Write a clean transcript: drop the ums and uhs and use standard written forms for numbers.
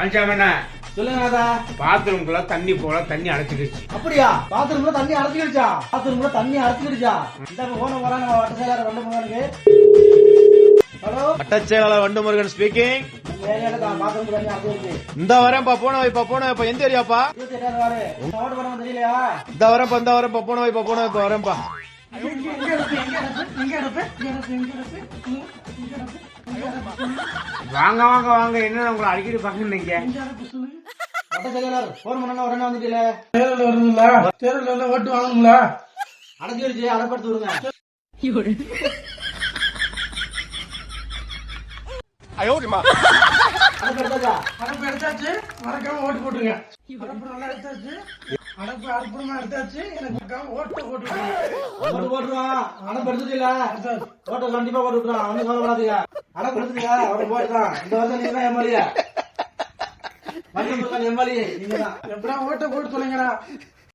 பழனிசாமி சொல்லுங்க. பாத்ரூம்குள்ள தண்ணி போல தண்ணி அடைச்சிக்கிடுச்சு. அப்படியா? பாத்ரூம்ல தண்ணி அடைச்சிக்கிடுச்சா? பாத்ரூம்ல தண்ணி அடைச்சிக்கிடுச்சா? இந்த போன வர நம்ம வட்ட செயலாளர் வண்டமுருகனுக்கு. ஹலோ, வட்ட செயலாளர் வண்டமுருகன் ஸ்பீக்கிங். பாத்ரூம் தண்ணி அடைச்சிக்கிடுச்சு. இந்த வரேன்ப்பா, போன வைப்பா. எந்த ஏரியாப்பா? 28 வாரு. ஓட்டு போட தெரியலையா? இந்த வரேன்ப்பா, போன வைப்பா வரேன்ப்பா. வாங்க வாங்க வாங்க, என்ன உங்களை அடிக்கடி பாக்குறீங்க? வட்ட செயலாளர் போன் பண்ணா உடனே வந்துட்டீங்களே. தேர்தல் வருதுங்களா? தேர்தல் ஓட்டு வாங்கணுங்களா? அடைச்சிடுச்சு, அடைப்படுத்து விடுங்க. அடைப்படுத்தாச்சா? அடப்பு எடுத்தாச்சு, மறக்காம ஓட்டு போட்டுருங்க. அடப்பு நல்லா எடுத்தாச்சு, அடப்பு அற்புதமா எடுத்தாச்சு, எனக்கு மறக்காம ஓட்டு போட்டுருங்க. ஓட்டு போட்டுருவான். அடைப்படுத்துட்டீங்களா? ஓட்டு கண்டிப்பா போட்டு விட்டுறான். ஒன்னும் கவலைப்படாதீங்க. அடைப்படுத்துட்டீங்க, அவரை போட்டுதான். இந்த வருஷம் நீங்க தான் எம்எல்ஏ. வண்டமுருகன் எம்எல்ஏ நீங்க தான். எப்படா ஓட்டை போட்டு சொல்லுங்கடா.